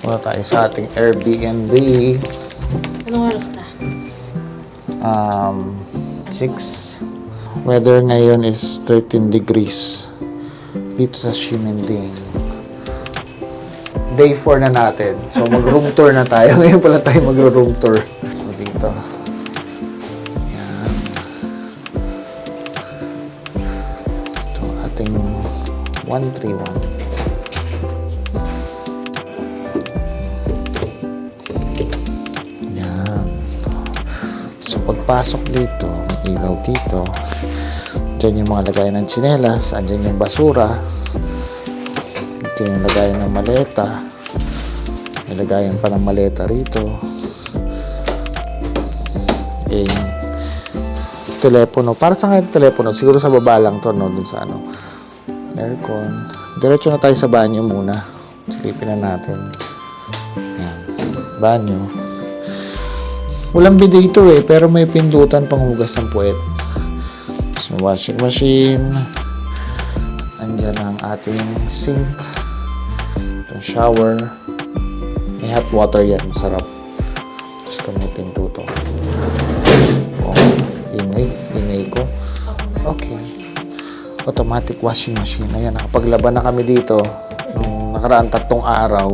Muna tayo sa ating Airbnb. Anong oras na? 6. Weather ngayon is 13 degrees dito sa Ximending. Day 4 na natin. So mag-room tour na tayo. Ngayon pala tayo mag-room tour. So dito. Yan. Ito ating 131. Yan. So pagpasok dito, may ilaw dito. Diyan yung mga lagayan ng tsinelas. Andyan yung basura. Ito yung lagayan ng maleta. May lagayan pa ng maleta rito. Okay. Telepono. Para sa ngayon telepono. Siguro sa baba lang to, no? Dun sa ano. Aircon. Diretso na tayo sa banyo muna. Silipin na natin. Yan. Banyo. Walang bidet ito eh. Pero may pindutan pang hugas ng puwet. So, washing machine. Andyan ang ating sink. Itong shower. May hot water yan. Masarap. Gusto may pinto to. Oh, ingay ko. Okay. Automatic washing machine. Ayan, nakapaglaban na kami dito. Nung nakaraan 3 araw.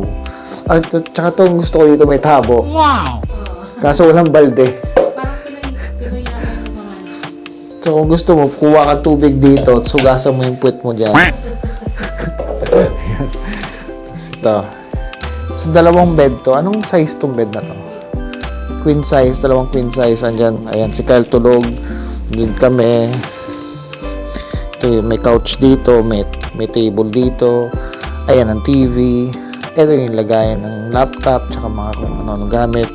At tsaka itong gusto ko dito may tabo. Wow! Kaso walang balde. Parang Pinoy yata yung mga. So kung gusto mo, kuha ka tubig dito at sugasan mo yung puwet mo dyan. Ito. So, 2 bed to. Anong size tong bed na to? Queen size, 2 queen size. Andyan, ayan, si Kyle tulog. Andyan kami. Ito, may couch dito, may table dito. Ayan, ang TV. Ito yung lagayan ng laptop, tsaka mga kung ano gamit.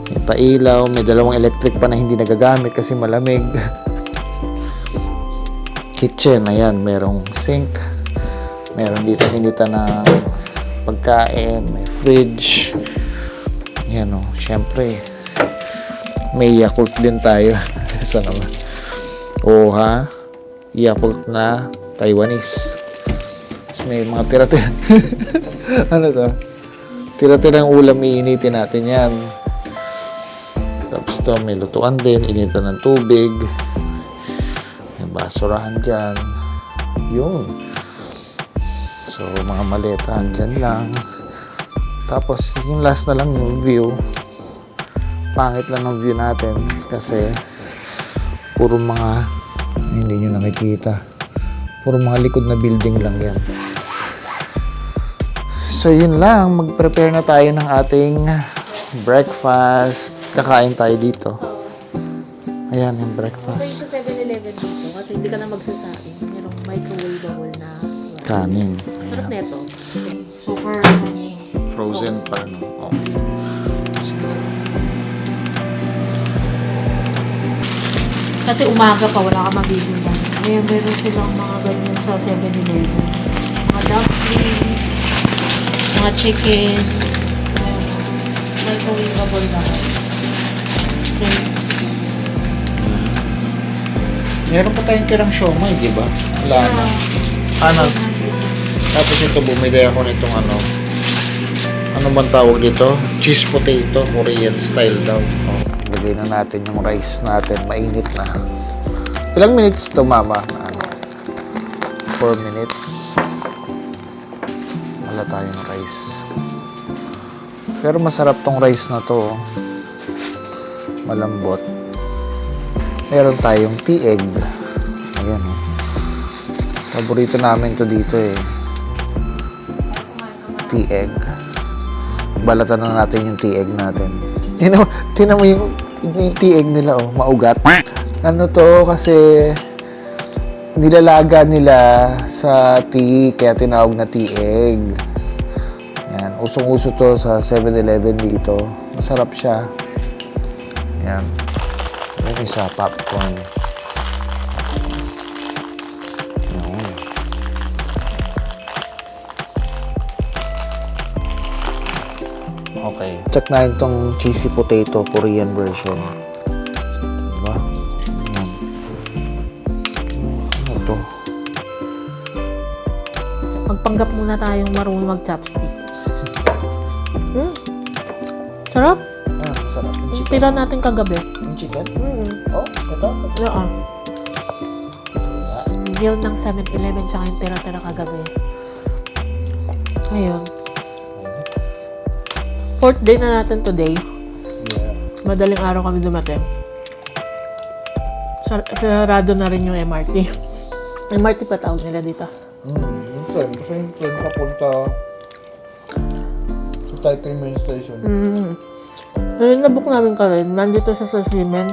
May pailaw, may 2 electric pa na hindi nagagamit kasi malamig. Kitchen, ayan, merong sink. Meron dito hinita na pagkain, may fridge. Yan o, syempre. May Yakult din tayo. Saan naman? O ha? Yakult na Taiwanese. Tapos may mga tira-tira. Ano to? Tira-tirang ulam, iinitin natin yan. Tapos to, may lutuan din. Initan ng tubig. May basurahan dyan. Yun. So, mga maleta dyan lang. Tapos, yung last na lang yung view. Pangit lang ang view natin. Kasi, puro mga hindi nyo nakikita. Puro mga likod na building lang yan. So, yun lang. Mag-prepare na tayo ng ating breakfast. Kakain tayo dito. Ayan yung May breakfast. sa 7-Eleven dito kasi hindi ka na magsasaing. Merong microwavable na rice. Kanin. Sarap Ayan. neto. Super Frozen pa, no? Oh. Sige. Kasi umaga pa, wala ka mabibili. Ngayon, meron silang mga ganyan sa 7-Eleven. Mga dumplings, mga chicken, microwavable na. Okay. Meron pa tayong tirang siomay, di ba? Wala na. Ano? Tapos ito, bumili ako nitong ano. Ano bang tawag dito? Cheese potato, Korean style daw. Oh, lagay na natin yung rice natin. Mainit na. Ilang minutes to, mama? Ano? 4 minutes. Wala tayong rice. Pero masarap tong rice na to. Malambot. Meron tayong tea egg. Ayan o. Paborito namin to dito eh. Tea egg. Balatan na natin yung tea egg natin. Tinan mo yung tea egg nila oh. Maugat. Ano to kasi nilalaga nila sa tea kaya tinawag na tea egg. Yan. Usong-uso to sa 7-Eleven dito. Masarap siya. Yan. Yung isa, popcorn. Yun. Okay. Check na itong cheesy potato Korean version. Diba? Yan. Ano to? Magpanggap muna tayong marunong mag-chopstick. Sarap. Sarap. Yung Yung chicken. tira natin kagabi. Yung chicken? Mm. Oh, ito. Oo. Meal ng 7-Eleven tsaka yung tira-tira kagabi. Ayun. Fourth day na natin today. Yeah. Madaling araw kami dumating. Sarado na rin yung MRT. MRT pa tawag nila dito. Yung train. Kasi yung train papunta sa Taipei Main Station. Yung nabook namin kasi, nandito siya sa Ximen,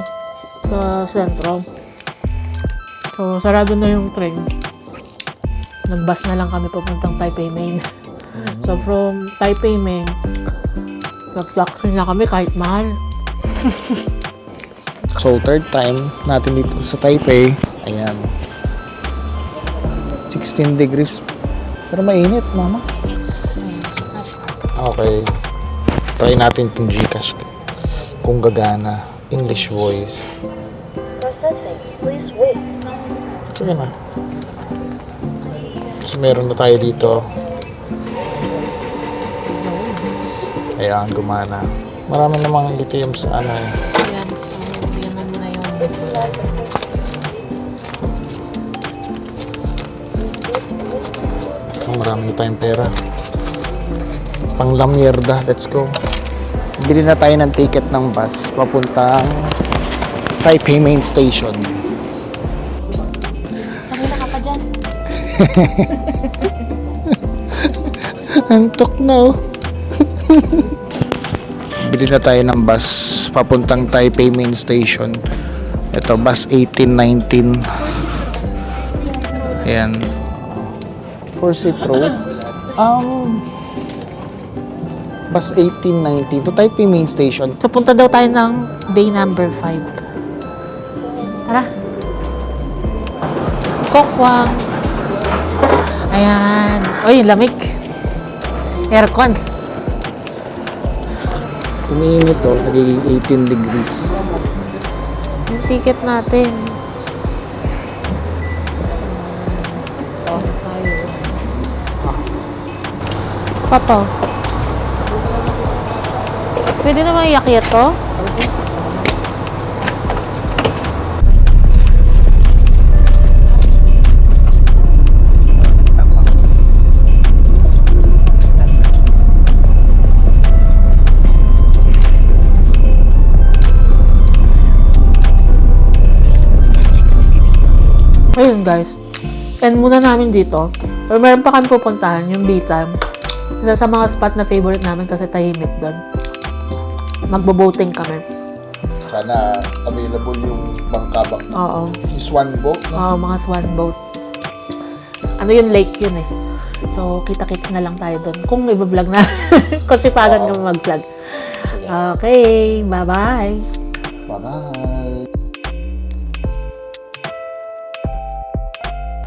sa sentro. So, sarado na yung train. Nag-bus na lang kami papuntang Taipei Main. So, from Taipei Main, nag-taxi na kami kahit mahal. So, third time natin dito sa Taipei. Ayan. 16 degrees. Pero mainit, mama. Okay. Try natin itong Gcash. Kung gagana. English voice. Processing. Please wait. Sige na. So, meron na tayo dito. Ayan, gumana. Marami namang ATM sa ano eh. Ayan, so, yan na muna yung Marami na tayong pera. Pang la mierda. Let's go. Bili na tayo ng ticket ng bus papuntang Taipei Main Station. Kanina ka pa dyan. Antok na oh. Bili na tayo ng bus papuntang Taipei Main Station. Ito, bus 1819. Ayan. 4-seat row. Bus 1819 to Taipei Main Station. So, punta daw tayo ng bay number 5. Tara. Kokwang. Ayan. Uy, lamig. Aircon. Tumiinit to, nagiging 18 degrees. Yung ticket natin. Papa. Pwede na maiyakyat to? Ayun guys, end muna namin dito. Pero meron pa kami pupuntahan, yung B-Time. Isa sa mga spot na favorite namin kasi tahimik doon. Magbo-boating kami. Sana available yung bangka-bangka. Oo. Yung swan boat, no? Oo, mga swan boat. Ano yun, lake yun eh. So, kita-kits na lang tayo doon. Kung i-vlog na. Kasi pagan kami mag-vlog. Okay, bye-bye. Bye-bye!